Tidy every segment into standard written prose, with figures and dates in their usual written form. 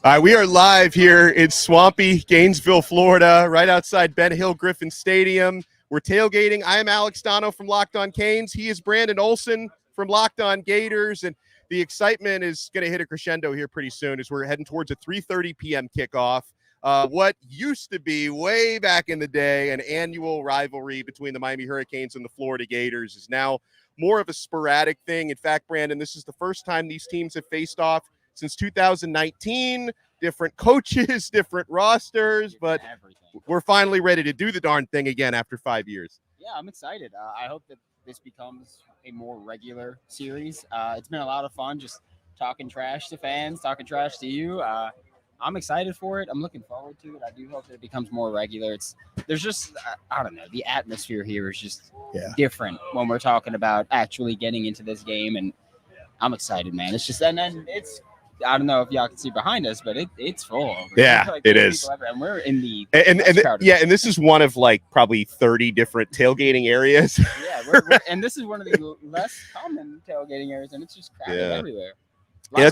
All right, we are live here in swampy Gainesville, Florida, right outside Ben Hill Griffin Stadium. We're tailgating. I am Alex Donno from Locked On Canes. He is Brandon Olsen from Locked On Gators, and the excitement is going to hit a crescendo here pretty soon as we're heading towards a 3:30 p.m. kickoff. What used to be way back in the day an annual rivalry between the Miami Hurricanes and the Florida Gators is now more of a sporadic thing. In fact, Brandon, this is the first time these teams have faced off since 2019, different coaches, different rosters, but we're finally ready to do the darn thing again after 5 years. Yeah, I'm excited. I hope that this becomes a more regular series. It's been a lot of fun just talking trash to fans, talking trash to you. I'm excited for it. I'm looking forward to it. I do hope that it becomes more regular. There's just, I don't know, the atmosphere here is just different when we're talking about actually getting into this game, and I'm excited, man. It's just, and then it's, I don't know if y'all can see behind us, but it's full. Yeah, like it is. And we're in the and this is one of like probably 30 different tailgating areas. Yeah, and this is one of the less common tailgating areas, and it's just crowded everywhere. On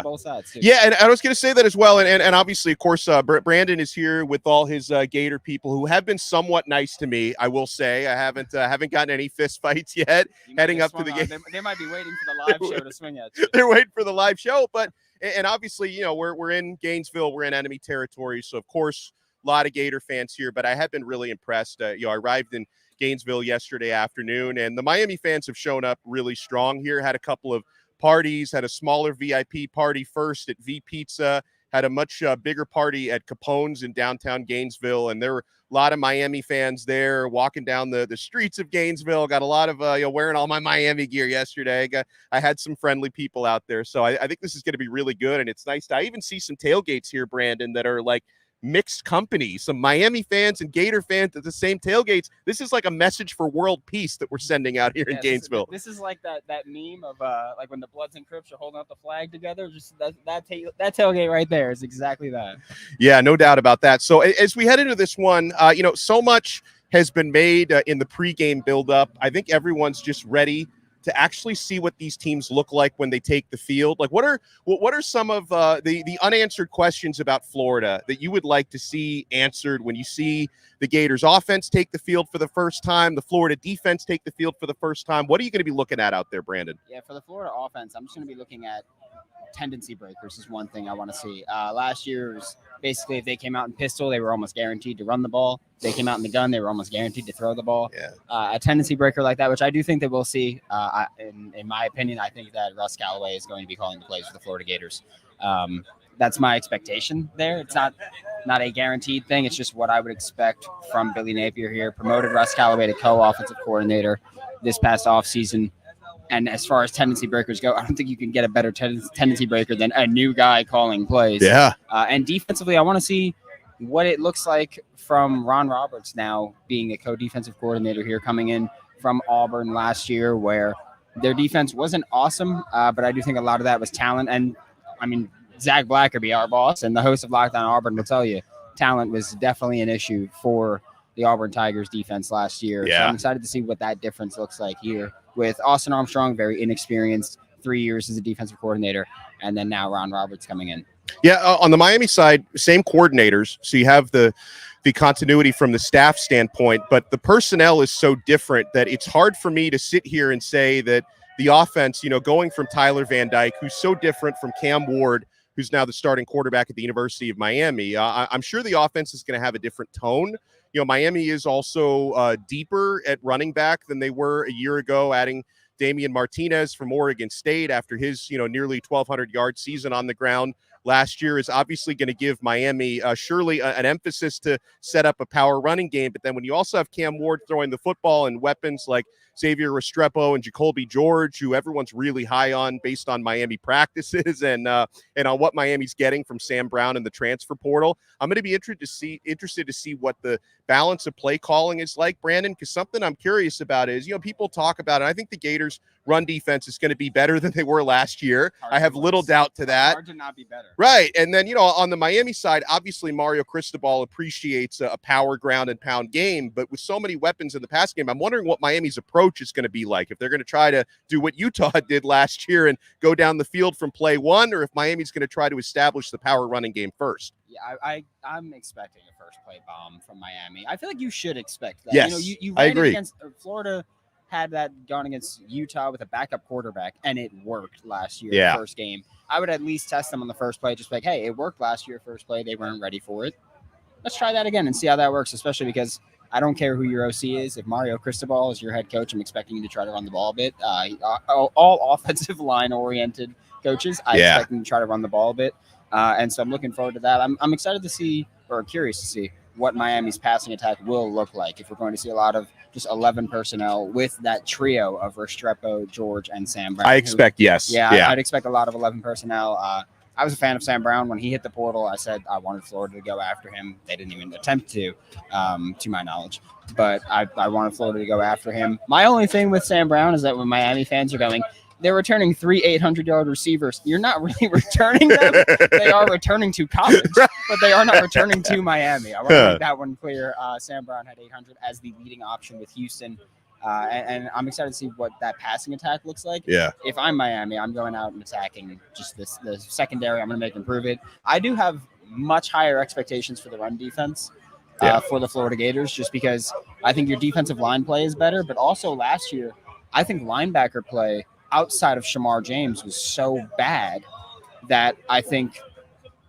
both sides too. Yeah, and I was going to say that as well, and obviously, of course, Brandon is here with all his Gator people who have been somewhat nice to me. I will say I haven't gotten any fist fights yet. Heading up to the game, they might be waiting for the live show to swing at you. They're waiting for the live show, but and obviously, you know, we're in Gainesville, we're in enemy territory, so of course, a lot of Gator fans here. But I have been really impressed. I arrived in Gainesville yesterday afternoon, and the Miami fans have shown up really strong here. Had a couple of parties, had a smaller VIP party first at V Pizza, had a much bigger party at Capone's in downtown Gainesville, and there were a lot of Miami fans there walking down the streets of Gainesville. Got a lot of wearing all my Miami gear yesterday. I had some friendly people out there, so I think this is going to be really good, and it's nice to even see some tailgates here, Brandon, that are like mixed company, some Miami fans and Gator fans at the same tailgates. This is like a message for world peace that we're sending out here in Gainesville. This is like that meme of like when the Bloods and Crips are holding up the flag together. Just that tailgate right there is exactly that. Yeah, no doubt about that. So as we head into this one, so much has been made in the pregame buildup. I think everyone's just ready to actually see what these teams look like when they take the field. Like, what are some of the unanswered questions about Florida that you would like to see answered when you see the Gators offense take the field for the first time, the Florida defense take the field for the first time? What are you going to be looking at out there, Brandon? Yeah, for the Florida offense, I'm just going to be looking at tendency breakers is one thing I want to see. Last year was basically if they came out in pistol, they were almost guaranteed to run the ball. If they came out in the gun, they were almost guaranteed to throw the ball. Yeah. A tendency breaker like that, which I do think that we'll see. In my opinion, I think that Russ Callaway is going to be calling the plays for the Florida Gators. That's my expectation there. It's not a guaranteed thing. It's just what I would expect from Billy Napier here. Promoted Russ Callaway to co-offensive coordinator this past offseason. And as far as tendency breakers go, I don't think you can get a better tendency breaker than a new guy calling plays. Yeah. And defensively, I want to see what it looks like from Ron Roberts now being a co-defensive coordinator here, coming in from Auburn last year, where their defense wasn't awesome, but I do think a lot of that was talent. And, I mean, Zach Blackerby, our boss, and the host of Locked On Auburn will tell you, talent was definitely an issue for the Auburn Tigers defense last year. Yeah. So I'm excited to see what that difference looks like here with Austin Armstrong, very inexperienced, 3 years as a defensive coordinator, and then now Ron Roberts coming in. Yeah, on the Miami side, same coordinators, so you have the continuity from the staff standpoint, but the personnel is so different that it's hard for me to sit here and say that the offense, going from Tyler Van Dyke, who's so different from Cam Ward, who's now the starting quarterback at the University of Miami, I'm sure the offense is going to have a different tone. Miami is also deeper at running back than they were a year ago, adding Damian Martinez from Oregon State after his, nearly 1,200-yard season on the ground last year is obviously going to give Miami surely an emphasis to set up a power running game. But then when you also have Cam Ward throwing the football and weapons like Xavier Restrepo and Jacoby George, who everyone's really high on based on Miami practices and on what Miami's getting from Sam Brown in the transfer portal, I'm going to be interested to see what the balance of play calling is like, Brandon, because something I'm curious about is, people talk about it. I think the Gators run defense is going to be better than they were last year. I have little doubt to that. Hard to not be better. Right. And then, on the Miami side, obviously Mario Cristobal appreciates a power ground and pound game, but with so many weapons in the pass game, I'm wondering what Miami's approach is going to be like. If they're going to try to do what Utah did last year and go down the field from play one, or if Miami's going to try to establish the power running game first. Yeah, I'm expecting a first play bomb from Miami. I feel like you should expect that. Yes, you I ran agree. Against Florida had that gone against Utah with a backup quarterback, and it worked last year in the first game. I would at least test them on the first play, just like, hey, it worked last year first play. They weren't ready for it. Let's try that again and see how that works, especially because I don't care who your OC is. If Mario Cristobal is your head coach, I'm expecting you to try to run the ball a bit. All offensive line-oriented coaches, I expect them to try to run the ball a bit. And so I'm looking forward to that. I'm excited to see, or curious to see, what Miami's passing attack will look like. If we're going to see a lot of just 11 personnel with that trio of Restrepo, George, and Sam Brown. I expect yes. I'd expect a lot of 11 personnel. I was a fan of Sam Brown when he hit the portal. I said I wanted Florida to go after him. They didn't even attempt to my knowledge. But I wanted Florida to go after him. My only thing with Sam Brown is that when Miami fans are going, they're returning 3 800-yard receivers. You're not really returning them. They are returning to college, but they are not returning to Miami. I want to make that one clear. Sam Brown had 800 as the leading option with Houston. And I'm excited to see what that passing attack looks like. Yeah. If I'm Miami, I'm going out and attacking just the secondary. I'm going to improve it. I do have much higher expectations for the run defense for the Florida Gators, just because I think your defensive line play is better. But also last year, I think linebacker play outside of Shamar James was so bad that I think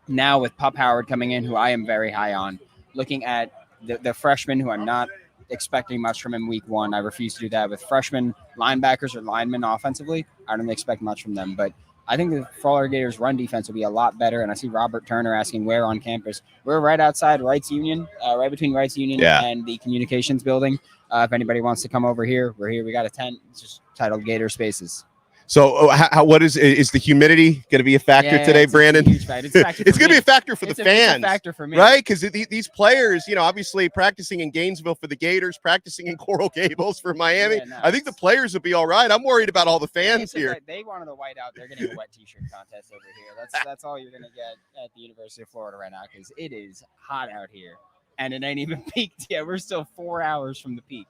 now with Pup Howard coming in, who I am very high on, looking at the freshman who I'm not expecting much from him week one. I refuse to do that with freshmen linebackers or linemen offensively. I don't expect much from them, but I think the Florida Gators run defense will be a lot better. And I see Robert Turner asking where on campus. We're right outside Wrights Union, right between Wrights Union and the communications building. If anybody wants to come over here, we're here. We got a tent. It's just titled Gator Spaces. So what is the humidity going to be a factor today, Brandon? It's going to be a factor for the fans. It's a factor for me. Right? Because these players, obviously practicing in Gainesville for the Gators, practicing in Coral Gables for Miami. Yeah, no, I think the players will be all right. I'm worried about all the fans here. Like they wanted a whiteout. They're getting a wet T-shirt contest over here. That's all you're going to get at the University of Florida right now, because it is hot out here. And it ain't even peaked yet. We're still 4 hours from the peak.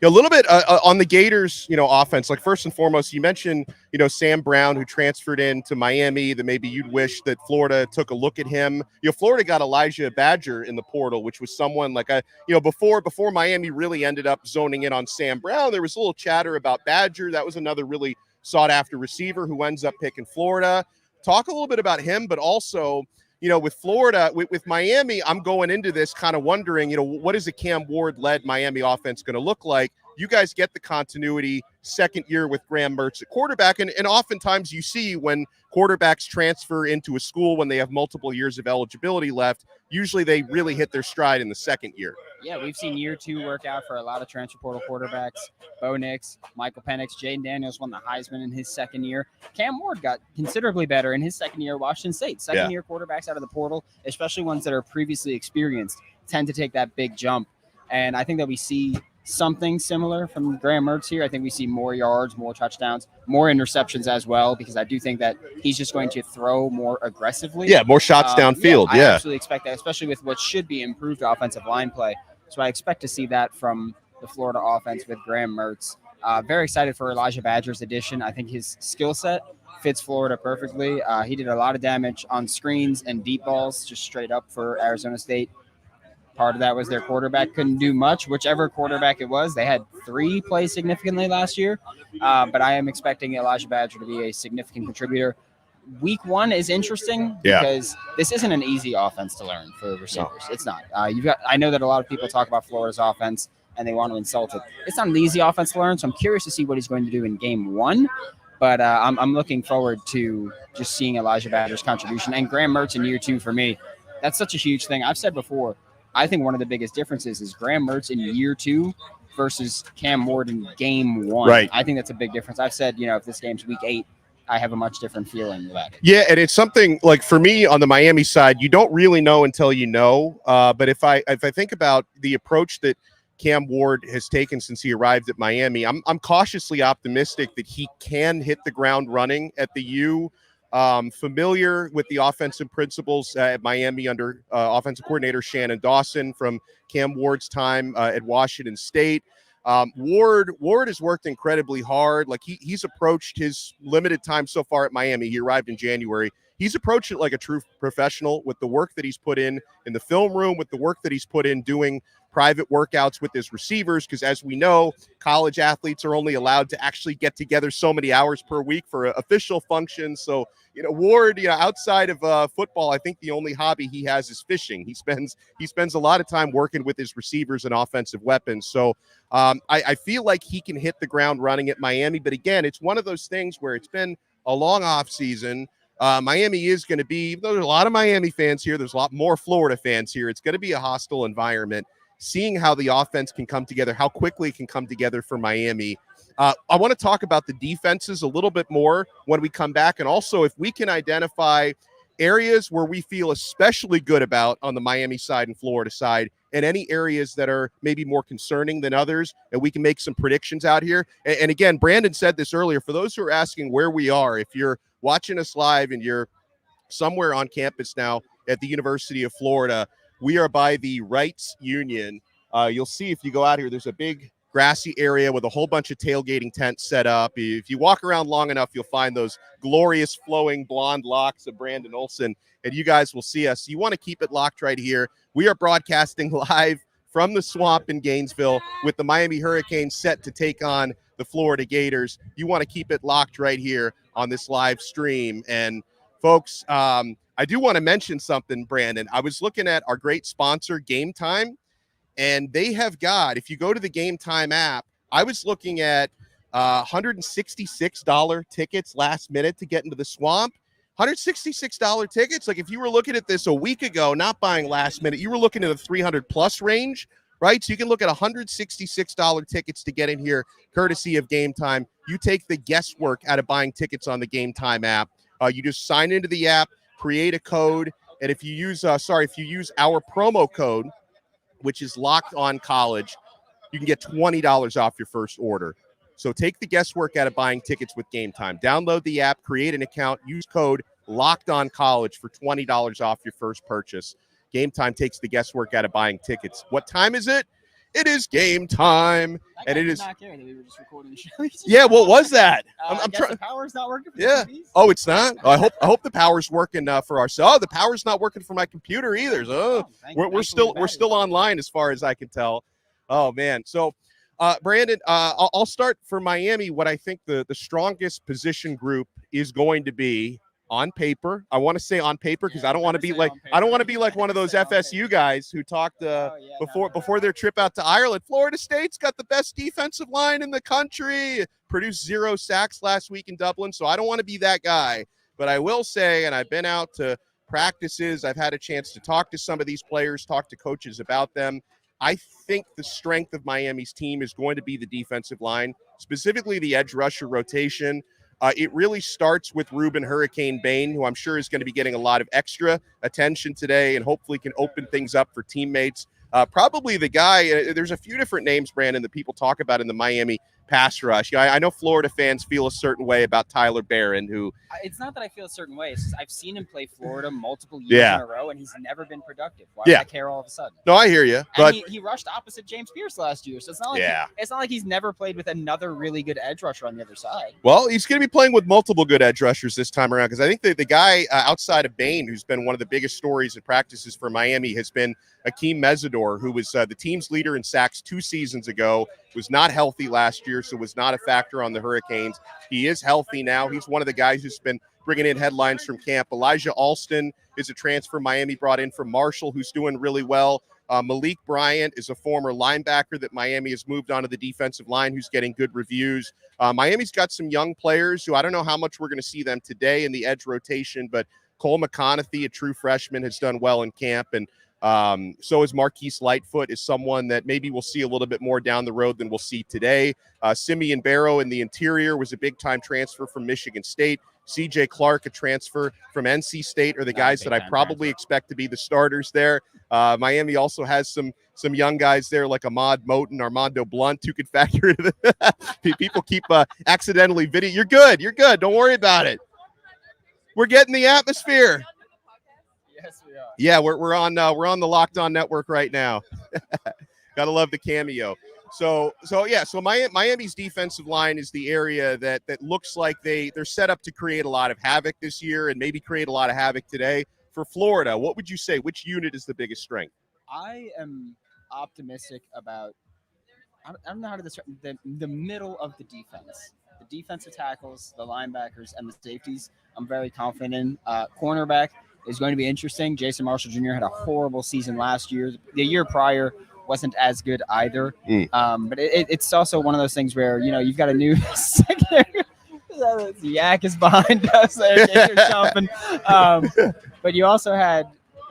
A little bit on the Gators, offense. Like first and foremost, you mentioned, Sam Brown, who transferred into Miami. That maybe you'd wish that Florida took a look at him. Florida got Elijah Badger in the portal, which was someone like before Miami really ended up zoning in on Sam Brown. There was a little chatter about Badger. That was another really sought after receiver who ends up picking Florida. Talk a little bit about him, but also, with Florida, with Miami, I'm going into this kind of wondering, what is a Cam Ward-led Miami offense going to look like? You guys get the continuity second year with Graham Mertz at quarterback, and oftentimes you see when quarterbacks transfer into a school when they have multiple years of eligibility left, usually they really hit their stride in the second year. Yeah, we've seen year two work out for a lot of transfer portal quarterbacks. Bo Nix, Michael Penix, Jaden Daniels won the Heisman in his second year. Cam Ward got considerably better in his second year at Washington State. Second-year quarterbacks out of the portal, especially ones that are previously experienced, tend to take that big jump. And I think that we see something similar from Graham Mertz here. I think we see more yards, more touchdowns, more interceptions as well, because I do think that he's just going to throw more aggressively. Yeah, more shots downfield. I absolutely expect that, especially with what should be improved offensive line play. So I expect to see that from the Florida offense with Graham Mertz. Very excited for Elijah Badger's addition. I think his skill set fits Florida perfectly. He did a lot of damage on screens and deep balls, just straight up for Arizona State. Part of that was their quarterback couldn't do much. Whichever quarterback it was, they had 3 play significantly last year. But I am expecting Elijah Badger to be a significant contributor. Week one is interesting because this isn't an easy offense to learn for receivers. No. It's not. I know that a lot of people talk about Florida's offense and they want to insult it. It's not an easy offense to learn, so I'm curious to see what he's going to do in game one. But I'm looking forward to just seeing Elijah Badger's contribution. And Graham Mertz in year two for me, that's such a huge thing. I've said before, I think one of the biggest differences is Graham Mertz in year two versus Cam Ward in game one. Right. I think that's a big difference. I've said, if this game's week 8, I have a much different feeling about it. Yeah, and it's something like for me on the Miami side, you don't really know until you know. But if I think about the approach that Cam Ward has taken since he arrived at Miami. I'm cautiously optimistic that he can hit the ground running at the U. Familiar with the offensive principles at Miami under offensive coordinator Shannon Dawson from Cam Ward's time at Washington State. Ward has worked incredibly hard. Like he's approached his limited time so far at Miami. He arrived in January. He's approached it like a true professional with the work that he's put in the film room, with the work that he's put in doing private workouts with his receivers. Because as we know, college athletes are only allowed to actually get together so many hours per week for official functions. So, Ward, outside of football, I think the only hobby he has is fishing. He spends a lot of time working with his receivers and offensive weapons. So I feel like he can hit the ground running at Miami. But again, it's one of those things where it's been a long off season. Miami is going to be, even though there's a lot of Miami fans here, there's a lot more Florida fans here. It's going to be a hostile environment. Seeing how the offense can come together, how quickly it can come together for Miami. I want to talk about the defenses a little bit more when we come back. And also if we can identify areas where we feel especially good about on the Miami side and Florida side, and any areas that are maybe more concerning than others, and we can make some predictions out here. And again, Brandon said this earlier, for those who are asking where we are, if you're watching us live and you're somewhere on campus now at the University of Florida, we are by the Wrights Union. You'll see if you go out here, there's a big grassy area with a whole bunch of tailgating tents set up. If you walk around long enough, you'll find those glorious flowing blonde locks of Brandon Olsen, and you guys will see us. You want to keep it locked right here. We are broadcasting live from the swamp in Gainesville with the Miami Hurricanes set to take on the Florida Gators. You want to keep it locked right here on this live stream. And folks, I do want to mention something, Brandon. I was looking at our great sponsor, Game Time, and they have got, if you go to the Game Time app, I was looking at $166 tickets last minute to get into the swamp. $166 tickets. Like if you were looking at this a week ago, not buying last minute, you were looking at the 300 plus range, right? So you can look at $166 tickets to get in here, courtesy of Game Time. You take the guesswork out of buying tickets on the Game Time app. You just sign into the app, create a code, and if you use our promo code, which is Locked On College, you can get $20 off your first order. So take the guesswork out of buying tickets with Game Time. Download the app, create an account, use code Locked On College for $20 off your first purchase. Game Time takes the guesswork out of buying tickets. What time is it? It is game time, and it is. Not care that we were just recording the show. Yeah, what was that? I'm trying. The power's not working. For yeah. TVs. Oh, it's not. I hope the power's working for ourselves. Oh, the power's not working for my computer either. So we're still online as far as I can tell. Oh man. So, Brandon, I'll start for Miami. What I think the strongest position group is going to be. On paper, I want to say on paper because I don't want to be like one of those FSU guys who talked before their trip out to Ireland. Florida State's got the best defensive line in the country. Produced 0 sacks last week in Dublin, so I don't want to be that guy. But I will say, and I've been out to practices, I've had a chance to talk to some of these players, talk to coaches about them. I think the strength of Miami's team is going to be the defensive line, specifically the edge rusher rotation. It really starts with Ruben Hurricane Bain, who I'm sure is going to be getting a lot of extra attention today and hopefully can open things up for teammates. Probably the guy, there's a few different names, Brandon, that people talk about in the Miami pass rush. I know Florida fans feel a certain way about Tyler Barron, who... It's not that I feel a certain way. It's just I've seen him play Florida multiple years in a row, and he's never been productive. Why do I care all of a sudden? No, I hear you. But he rushed opposite James Pierce last year, so it's not like he's never played with another really good edge rusher on the other side. Well, he's going to be playing with multiple good edge rushers this time around because I think the guy outside of Bain, who's been one of the biggest stories in practices for Miami, has been Akeem Mesidor, who was the team's leader in sacks 2 seasons ago, was not healthy last year, so was not a factor on the Hurricanes. He is healthy now. He's one of the guys who's been bringing in headlines from camp. Elijah Alston is a transfer Miami brought in from Marshall, who's doing really well. Malik Bryant is a former linebacker that Miami has moved onto the defensive line, who's getting good reviews. Miami's got some young players who I don't know how much we're going to see them today in the edge rotation, but Cole McConaughey, a true freshman, has done well in camp, and so is Marquise Lightfoot, is someone that maybe we'll see a little bit more down the road than we'll see today. Simeon Barrow in the interior was a big-time transfer from Michigan State. C.J. Clark, a transfer from NC State, are the guys that I probably expect to be the starters there. Miami also has some some young guys there like Ahmad Moten, Armando Blunt, who could factor into people keep accidentally video. You're good. Don't worry about it. We're getting the atmosphere. Yes, we are. Yeah, we're on the Locked On Network right now. Gotta love the cameo. So Miami's defensive line is the area that looks like they're set up to create a lot of havoc this year and maybe create a lot of havoc today. For Florida, what would you say? Which unit is the biggest strength? I am optimistic about. I don't know how to describe the middle of the defense. The defensive tackles, the linebackers, and the safeties. I'm very confident in. Cornerback is going to be interesting. Jason Marshall Jr. had a horrible season last year. The year prior wasn't as good either. But it's also one of those things where, you've got a new secondary. The yak is behind us. They're jumping. But you also had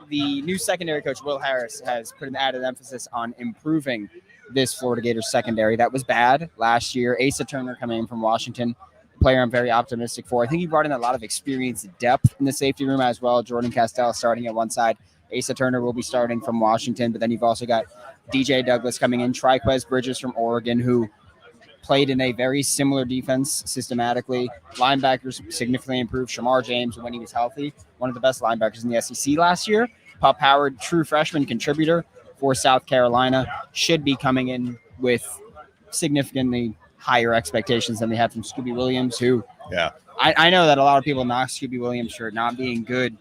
the new secondary coach, Will Harris, has put an added emphasis on improving this Florida Gators secondary. That was bad last year. Asa Turner coming in from Washington, player I'm very optimistic for. I think he brought in a lot of experience and depth in the safety room as well. Jordan Castell starting at one side. Asa Turner will be starting from Washington, but then you've also got DJ Douglas coming in, Triquez Bridges from Oregon, who played in a very similar defense systematically. Linebackers significantly improved. Shamar James, when he was healthy, one of the best linebackers in the SEC last year. Pup Howard, true freshman contributor for South Carolina, should be coming in with significantly higher expectations than we had from Scooby Williams, who I know that a lot of people knock Scooby Williams for not being good.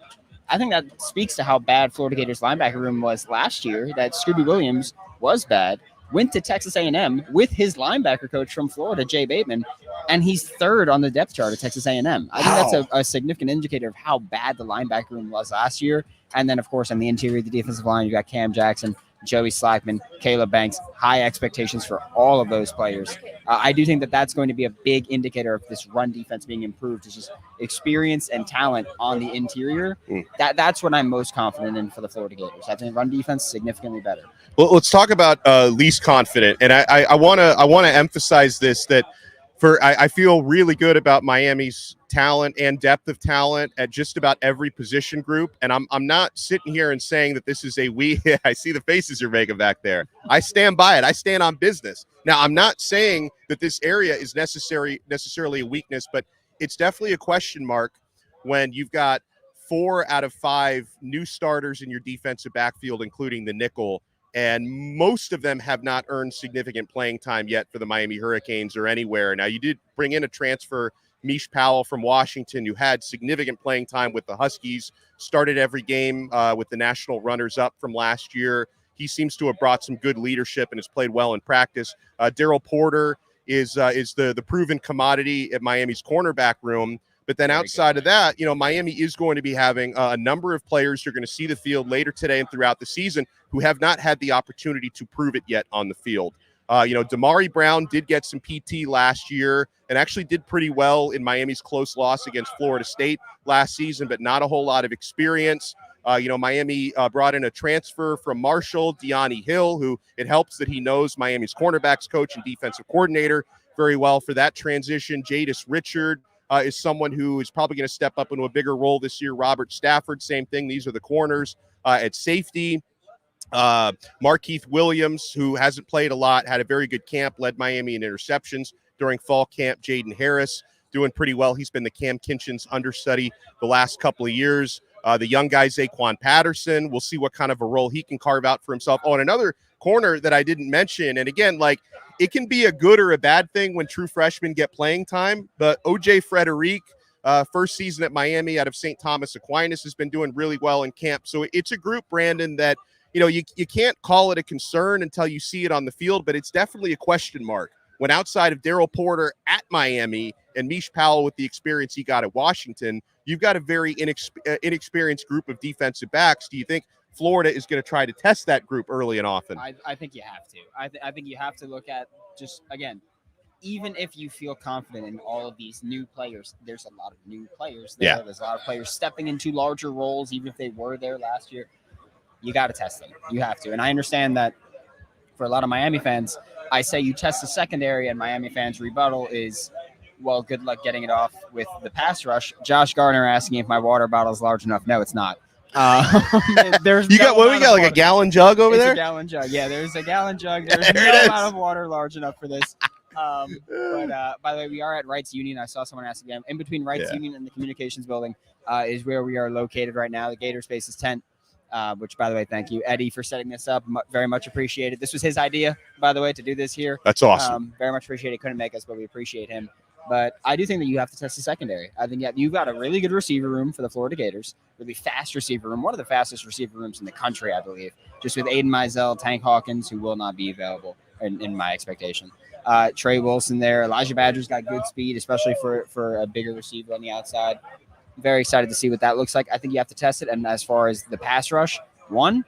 I think that speaks to how bad Florida Gators linebacker room was last year, that Scooby Williams was bad, went to Texas A&M with his linebacker coach from Florida, Jay Bateman, and he's third on the depth chart at Texas A&M. I think that's a significant indicator of how bad the linebacker room was last year. And then, of course, on the interior of the defensive line, you got Cam Jackson, Joey Slackman, Caleb Banks, high expectations for all of those players. I do think that that's going to be a big indicator of this run defense being improved. It's just experience and talent on the interior. That's what I'm most confident in for the Florida Gators. I think run defense significantly better. Well, let's talk about least confident, and I want to emphasize this, that I feel really good about Miami's talent and depth of talent at just about every position group, and I'm not sitting here and saying that this is a we. I see the faces you're making back there. I stand by it. I stand on business. Now, I'm not saying that this area is necessarily a weakness, but it's definitely a question mark when you've got 4 out of 5 new starters in your defensive backfield, including the nickel. And most of them have not earned significant playing time yet for the Miami Hurricanes or anywhere. Now, you did bring in a transfer, Mish Powell from Washington, who had significant playing time with the Huskies, started every game with the national runners-up from last year. He seems to have brought some good leadership and has played well in practice. Daryl Porter is the proven commodity at Miami's cornerback room. But then outside of that, Miami is going to be having a number of players who are going to see the field later today and throughout the season who have not had the opportunity to prove it yet on the field. Damari Brown did get some PT last year and actually did pretty well in Miami's close loss against Florida State last season, but not a whole lot of experience. Miami brought in a transfer from Marshall, Deani Hill, who it helps that he knows Miami's cornerbacks coach and defensive coordinator very well for that transition. Jadis Richard is someone who is probably going to step up into a bigger role this year. Robert Stafford, same thing. These are the corners. At safety, Markeith Williams, who hasn't played a lot, had a very good camp, led Miami in interceptions during fall camp. Jaden Harris doing pretty well. He's been the Cam Kinchin's understudy the last couple of years. The young guy, Zaquan Patterson, we'll see what kind of a role he can carve out for himself. Oh, and another corner that I didn't mention, and again, it can be a good or a bad thing when true freshmen get playing time, but O.J. Frederic, first season at Miami out of St. Thomas Aquinas, has been doing really well in camp. So it's a group, Brandon, that you can't call it a concern until you see it on the field, but it's definitely a question mark when outside of Daryl Porter at Miami and Mish Powell with the experience he got at Washington, you've got a very inexperienced group of defensive backs. Do you think Florida is going to try to test that group early and often? I think you have to. I think you have to look at just, again, even if you feel confident in all of these new players, there's a lot of new players there. Yeah. There's a lot of players stepping into larger roles, even if they were there last year. You got to test them. You have to. And I understand that for a lot of Miami fans, I say you test the secondary, and Miami fans' rebuttal is, well, good luck getting it off with the pass rush. Josh Gardner asking if my water bottle is large enough. No, it's not. There's You no got what we amount got? of Like a water. gallon jug over It's there? a gallon jug. Yeah, there's a gallon jug. There's There no it is. amount of water large enough for this. But by the way, we are at Wrights Union. I saw someone ask again. In between Wrights Union and the communications building is where we are located right now. The Gator Spaces tent, which, by the way, thank you, Eddie, for setting this up. Very much appreciated. This was his idea, by the way, to do this here. That's awesome. Very much appreciate it. Couldn't make us, but we appreciate him. But I do think that you have to test the secondary. I think you've got a really good receiver room for the Florida Gators, really fast receiver room, one of the fastest receiver rooms in the country, I believe, just with Aiden Mizell, Tank Hawkins, who will not be available in my expectation. Trey Wilson there. Elijah Badger's got good speed, especially for a bigger receiver on the outside. Very excited to see what that looks like. I think you have to test it. And as far as the pass rush, a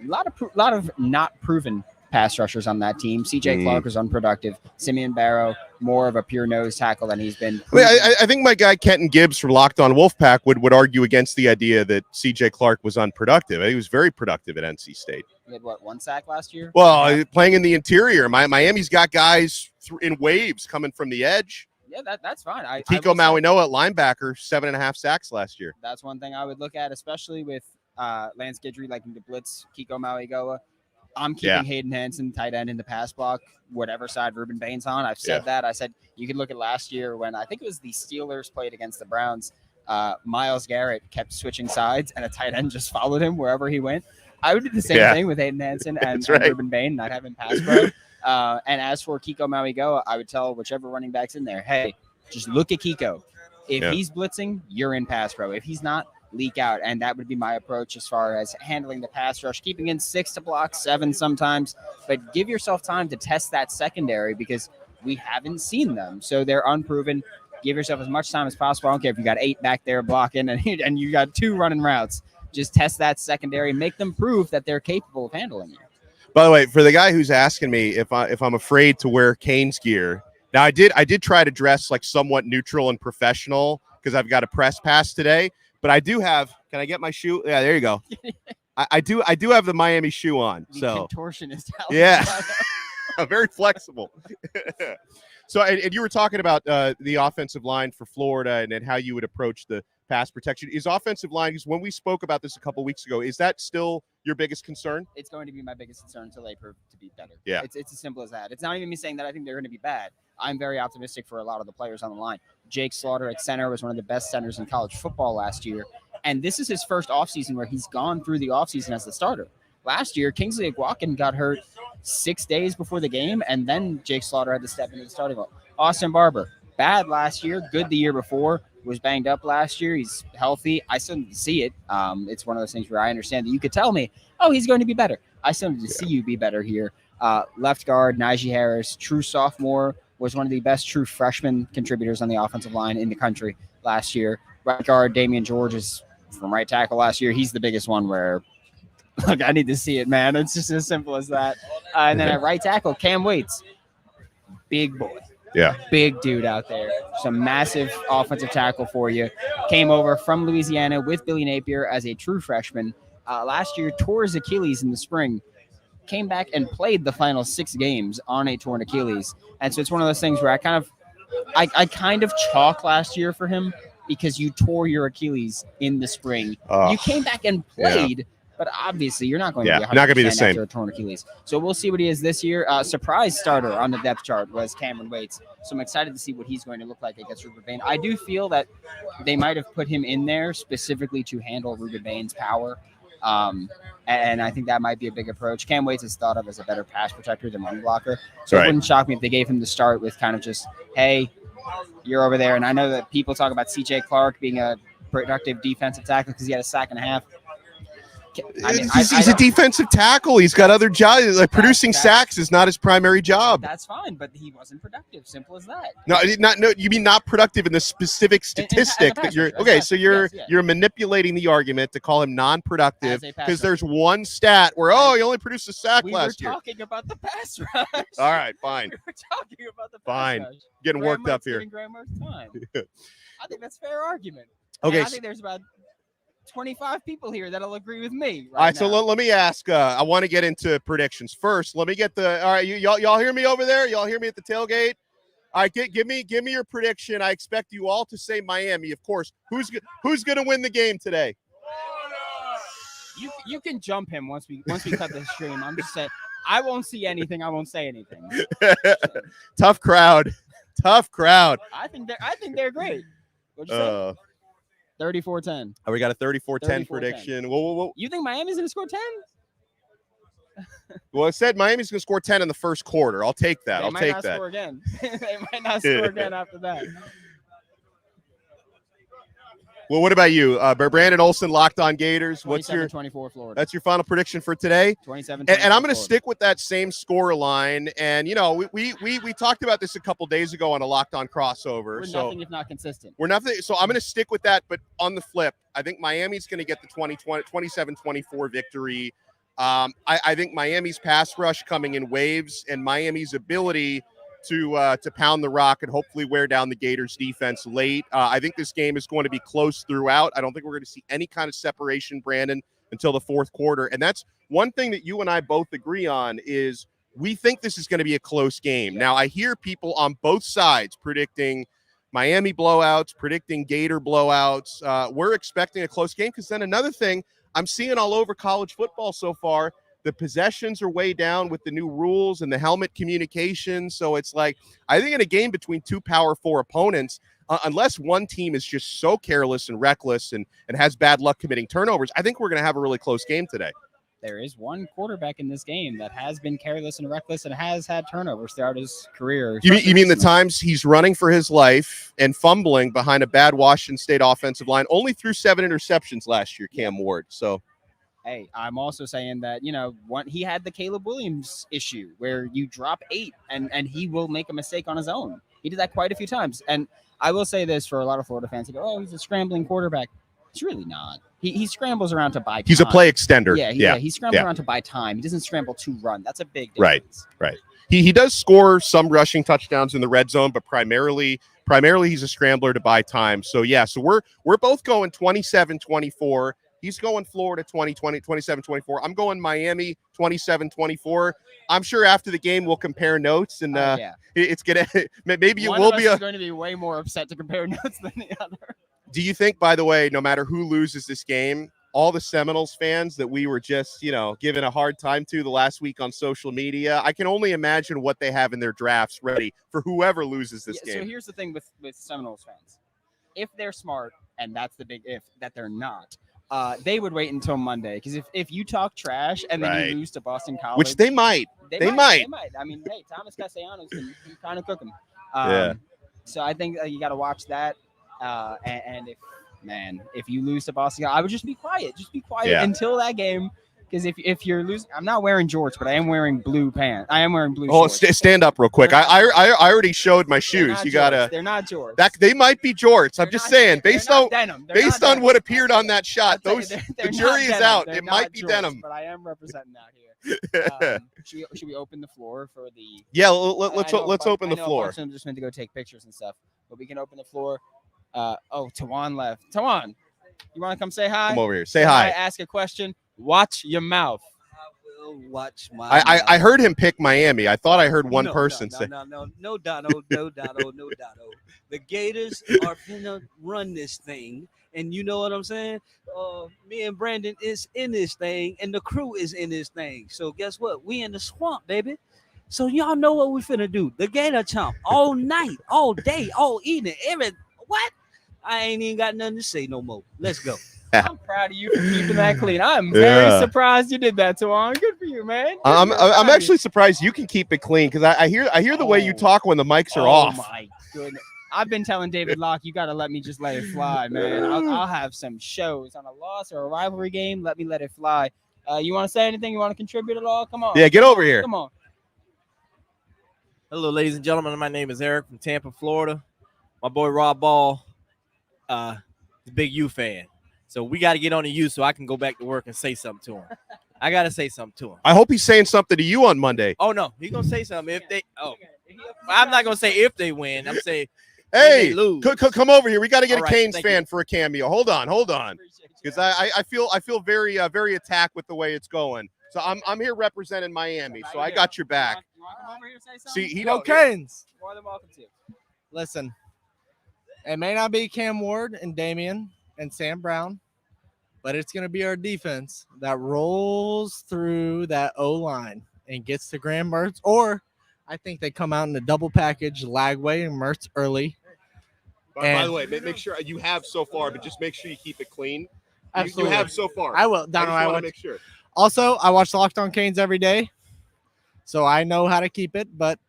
lot of not proven pass rushers on that team. CJ Clark was unproductive. Simeon Barrow, more of a pure nose tackle than he's been. I think my guy Kenton Gibbs from Locked On Wolfpack would argue against the idea that CJ Clark was unproductive. He was very productive at NC State. He had, one sack last year? Well, playing in the interior. Miami's got guys in waves coming from the edge. Yeah, that's fine. Kiko Mauinoa at linebacker, 7.5 sacks last year. That's one thing I would look at, especially with Lance Guidry liking to blitz Kiko Mauigoa. I'm keeping Hayden Hansen tight end in the pass block, whatever side Ruben Bain's on. I've said that. I said you could look at last year when I think it was the Steelers played against the Browns. Myles Garrett kept switching sides, and a tight end just followed him wherever he went. I would do the same thing with Hayden Hansen and Ruben Bain, not having pass pro. And as for Kiko Mauigoa, I would tell whichever running back's in there, hey, just look at Kiko. If he's blitzing, you're in pass pro. If he's not, leak out. And that would be my approach as far as handling the pass rush, keeping in 6 to block, 7 sometimes. But give yourself time to test that secondary because we haven't seen them. So they're unproven. Give yourself as much time as possible. I don't care if you got 8 back there blocking and you got 2 running routes. Just test that secondary and make them prove that they're capable of handling you. By the way, for the guy who's asking me if I'm afraid to wear Canes gear, now I did try to dress like somewhat neutral and professional because I've got a press pass today. But I do have. Can I get my shoe? Yeah, there you go. I do have the Miami shoe on. The so contortionist. Yeah, very flexible. So, and you were talking about the offensive line for Florida and how you would approach the pass protection. Is offensive line, because when we spoke about this a couple weeks ago, is that still your biggest concern? It's going to be my biggest concern until they prove to be better. Yeah. It's as simple as that. It's not even me saying that I think they're going to be bad. I'm very optimistic for a lot of the players on the line. Jake Slaughter at center was one of the best centers in college football last year. And this is his first offseason where he's gone through the offseason as the starter. Last year, Kingsley Agwakin got hurt 6 days before the game, and then Jake Slaughter had to step into the starting role. Austin Barber, bad last year, good the year before, was banged up last year. He's healthy. I still need to see it. It's one of those things where I understand that you could tell me, oh, he's going to be better. I still need to see you be better here. Left guard, Najee Harris, true sophomore, was one of the best true freshman contributors on the offensive line in the country last year. Right guard, Damian George is from right tackle last year. He's the biggest one where, look, I need to see it, man. It's just as simple as that. And then at right tackle, Cam Waits, big boy. Yeah. Big dude out there. Some massive offensive tackle for you. Came over from Louisiana with Billy Napier as a true freshman. Last year, tore his Achilles in the spring. Came back and played the final 6 games on a torn Achilles. And so it's one of those things where I kind of chalk last year for him because you tore your Achilles in the spring. You came back and played, but obviously you're not going to be 100% not going to be the same after a torn Achilles. So we'll see what he is this year. Surprise starter on the depth chart was Cameron Waits. So I'm excited to see what he's going to look like against Ruben Bain. I do feel that they might have put him in there specifically to handle Ruben Bain's power. And I think that might be a big approach. Cam Waits is thought of as a better pass protector than run blocker. So It wouldn't shock me if they gave him the start with kind of just, hey, you're over there. And I know that people talk about CJ Clark being a productive defensive tackle because he had a sack and a half. He's a defensive tackle. He's got other jobs. Like producing sacks is not his primary job. That's fine, but he wasn't productive. Simple as that. No, you mean not productive in the specific statistic that you're okay. So you're manipulating the argument to call him non-productive because there's one stat where he only produced a sack last year. We were talking about the pass rush. All right, fine. We were talking about the pass rush. Getting worked up here. I think that's a fair argument. Okay, and I think there's about 25 people here that'll agree with me. All right, so let me ask. I want to get into predictions first. Let me get the. All right, y'all hear me over there? Y'all hear me at the tailgate? All right, give me your prediction. I expect you all to say Miami, of course. Who's going to win the game today? You can jump him once we cut the stream. I'm just saying I won't see anything. I won't say anything. Tough crowd. Tough crowd. I think they're great. What'd you say? 34-10. We got a 34-10 34-10. prediction. Whoa. You think Miami's gonna score 10? Well, I said Miami's going to score 10 in the first quarter. I'll take that. They might not score again. They might not score again after that. Well, what about you? Brandon Olsen, Locked On Gators. What's your 24 Florida? That's your final prediction for today? 27. And I'm going to stick with that same score line. And, we talked about this a couple days ago on a Locked On crossover. We're nothing if not consistent. We're nothing. So I'm going to stick with that. But on the flip, I think Miami's going to get the 27-24 victory. I think Miami's pass rush coming in waves and Miami's ability to pound the rock and hopefully wear down the Gators defense late. I think this game is going to be close throughout. I don't think we're going to see any kind of separation, Brandon, until the fourth quarter. And that's one thing that you and I both agree on is we think this is going to be a close game. Now, I hear people on both sides predicting Miami blowouts, predicting Gator blowouts. We're expecting a close game because then another thing I'm seeing all over college football so far, the possessions are way down with the new rules and the helmet communication. So it's like, I think in a game between two Power 4 opponents, unless one team is just so careless and reckless and has bad luck committing turnovers, I think we're going to have a really close game today. There is one quarterback in this game that has been careless and reckless and has had turnovers throughout his career. You mean the times he's running for his life and fumbling behind a bad Washington State offensive line? Only threw 7 interceptions last year, Cam Ward. So. Hey, I'm also saying that, he had the Caleb Williams issue where you drop 8 and he will make a mistake on his own. He did that quite a few times. And I will say this for a lot of Florida fans. They go, oh, he's a scrambling quarterback. It's really not. He scrambles around to buy time. He's a play extender. He scrambles around to buy time. He doesn't scramble to run. That's a big difference. Right. He does score some rushing touchdowns in the red zone, but primarily he's a scrambler to buy time. So, so we're both going 27-24. He's going Florida 27-24. I'm going Miami 27-24. I'm sure after the game we'll compare notes, and it's gonna maybe it will be going to be way more upset to compare notes than the other. Do you think, by the way, no matter who loses this game, all the Seminoles fans that we were just giving a hard time to the last week on social media, I can only imagine what they have in their drafts ready for whoever loses this game. So here's the thing with Seminoles fans: if they're smart, and that's the big if that they're not. They would wait until Monday because if you talk trash and then you lose to Boston College, which they might. They might. I mean, hey, Thomas Castellanos can kind of cook them. So I think you got to watch that. And if you lose to Boston, I would just be quiet. Just be quiet until that game. Because if you're losing, I'm not wearing jorts, but I am wearing blue pants. I am wearing blue. Oh, stand up real quick. I already showed my shoes. You gotta. They're not jorts. They might be jorts. I'm just saying, based on what appeared on that shot, the jury is out. It might be denim. But I am representing that here. Should we open the floor for the? Yeah, let's open the floor. I'm just meant to go take pictures and stuff, but we can open the floor. Tawan left. Tawan, you want to come say hi? Come over here. Say hi. Ask a question. Watch your mouth. I will watch my mouth. I heard him pick Miami. I thought I heard one person say. No, Donno. The Gators are gonna run this thing, and you know what I'm saying? Me and Brandon is in this thing, and the crew is in this thing. So guess what? We in the swamp, baby. So y'all know what we finna do. The Gator Chomp all night, all day, all evening, what? I ain't even got nothing to say no more. Let's go. I'm proud of you for keeping that clean. I'm very surprised you did that, Tawan. Good for you, man. I'm actually surprised you can keep it clean because I hear the way you talk when the mics are off. Oh my goodness. I've been telling David Locke, you got to let me just let it fly, man. I'll have some shows on a loss or a rivalry game. Let me let it fly. You want to say anything? You want to contribute at all? Come on. Yeah, get over here. Come on. Hello, ladies and gentlemen. My name is Eric from Tampa, Florida. My boy Rob Ball is a big U fan. So we got to get on the U so I can go back to work and say something to him. I got to say something to him. I hope he's saying something to you on Monday. Oh, no. He's going to say something if they – I'm not going to say if they win. I'm saying hey, they lose. Come over here. We got to get all a Canes right, fan for a cameo. Hold on. Because I feel very very attacked with the way it's going. So I'm here representing Miami. So I got your back. You want to come over here and say something? See, Go Canes. More than welcome to. Listen, it may not be Cam Ward and Damian and Sam Brown, but it's going to be our defense that rolls through that O-line and gets to Graham Mertz, or I think they come out in the double package Lagway and Mertz early. By the way, make sure you have so far, but just make sure you keep it clean. Absolutely. You have so far. I will. Donno, I want to make sure. Also, I watch Locked On Canes every day, so I know how to keep it, but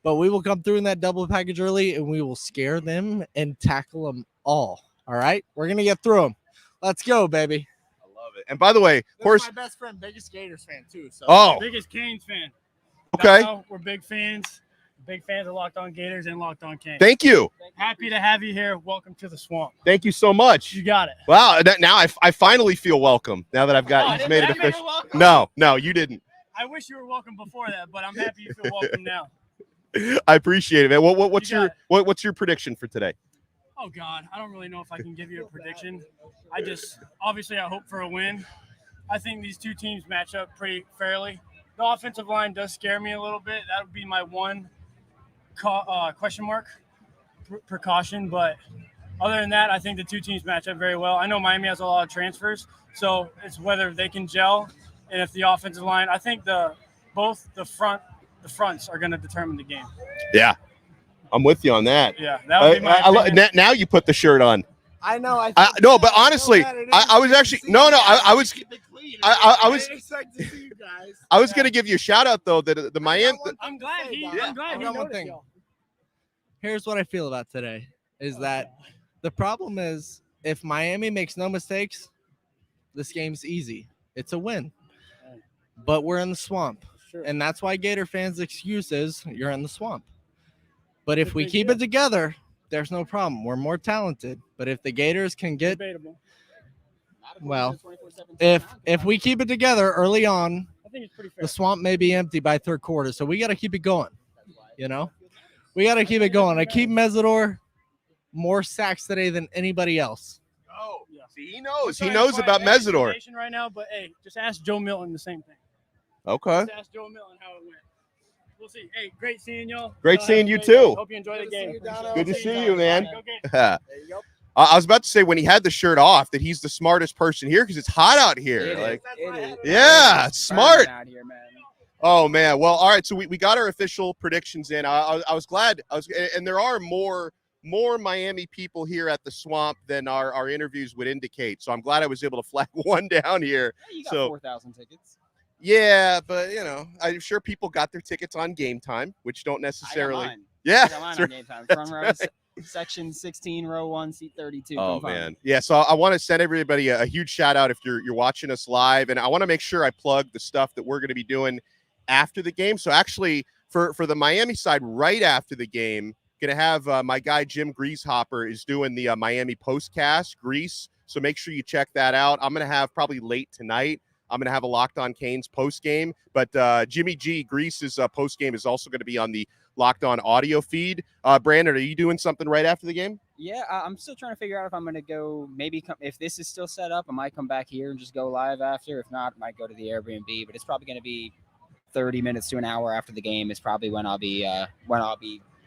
but we will come through in that double package early, and we will scare them and tackle them all. All right? We're going to get through them. Let's go, baby. I love it. And by the way, of course, my best friend, biggest Gators fan, too. So. Oh, Biggest Canes fan. okay. We're big fans. Big fans of Locked On Gators and Locked On Canes. Thank you. Happy to have you here. Welcome to the swamp. Thank you so much. You got it. Wow. Now I finally feel welcome. Now that I've got you've made it official. No, you didn't. I wish you were welcome before that, but I'm happy you feel welcome now. I appreciate it, man. What's your prediction for today? Oh God, I don't really know if I can give you a prediction. Obviously I hope for a win. I think these two teams match up pretty fairly. The offensive line does scare me a little bit. That would be my one question mark precaution, but other than that, I think the two teams match up very well. I know Miami has a lot of transfers, so it's whether they can gel, and if the offensive line, I think the fronts are going to determine the game. Yeah, I'm with you on that. Yeah, that would be my opinion. Now you put the shirt on. I know. No, but honestly, I was actually I was expect to see you guys. I was going to give you a shout out though that the Miami. I'm glad he one noticed thing. y'all. Here's what I feel about today is that the problem is if Miami makes no mistakes, this game's easy. It's a win. But we're in the swamp. Sure. And that's why Gator fans' excuse is you're in the swamp. But if we Big keep deal. it together, there's no problem. We're more talented. But if the Gators can get Debatable. well, if we keep it together early on, I think it's pretty fair. the swamp may be empty by third quarter. So we got to keep it going. You know? We got to keep it going. I keep Mesidor more sacks today than anybody else. Oh, Yeah. see, he knows. He Sorry, knows quiet about Mesidor. explanation right now, but hey, just ask Joe Milton the same thing. Okay. Just ask Joe Milton how it went. We'll see. Hey, great seeing y'all. Great Y'all seeing have a you great too. day. Hope you enjoy the game. Good to see y'all. you, man. Okay. I was about to say when he had the shirt off that he's the smartest person here because it's hot out here. Like, yeah, it's smart. Out here, man. Oh man. Well, all right. So we got our official predictions in. I was glad. And there are more Miami people here at the swamp than our interviews would indicate. So I'm glad I was able to flag one down here. Hey, you got So 4,000 tickets. yeah, but I'm sure people got their tickets on Game Time, which don't I got necessarily. mine. Yeah. I got mine on Game Time. Front row, section 16, row 1, seat 32. Oh Come find man, me. yeah. So I want to send everybody a huge shout out if you're watching us live, and I want to make sure I plug the stuff that we're going to be doing after the game. So actually, for the Miami side, right after the game, going to have my guy Jim Greashopper is doing the Miami postcast Grease. So make sure you check that out. I'm going to have probably late tonight. I'm going to have a Locked On Canes post game, but Jimmy G Grease's post game is also going to be on the Locked On audio feed. Brandon, are you doing something right after the game? Yeah, I'm still trying to figure out if I'm going to go. If this is still set up, I might come back here and just go live after. If not, I might go to the Airbnb. But it's probably going to be 30 minutes to an hour after the game. Is probably when I'll be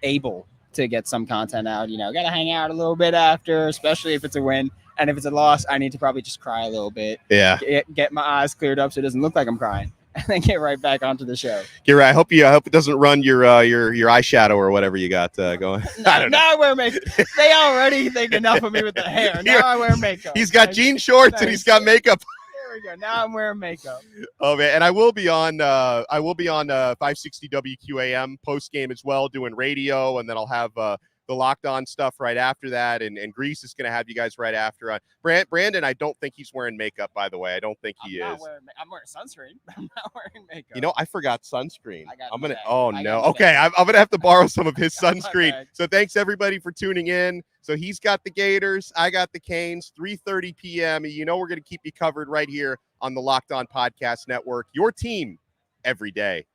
able to get some content out. Got to hang out a little bit after, especially if it's a win. And if it's a loss, I need to probably just cry a little bit. Yeah. Get my eyes cleared up so it doesn't look like I'm crying, and then get right back onto the show. You're right. I hope it doesn't run your eyeshadow or whatever you got going. I don't know. Now I wear makeup. They already think enough of me with the hair. Now I wear makeup. He's got jean shorts and he's got makeup. There we go. Now I'm wearing makeup. Oh man, and I will be on 560 WQAM post game as well, doing radio, and then I'll have the Locked On stuff right after that, and Grease is going to have you guys right after. Brandon, I don't think he's wearing makeup, by the way. I don't think he is. I'm wearing sunscreen. I'm not wearing makeup. I forgot sunscreen. I'm gonna. Oh I no. got Okay, I'm gonna have to borrow some of his sunscreen. bad. So thanks everybody for tuning in. So he's got the Gators, I got the Canes. 3:30 p.m. We're gonna keep you covered right here on the Locked On Podcast Network. Your team every day.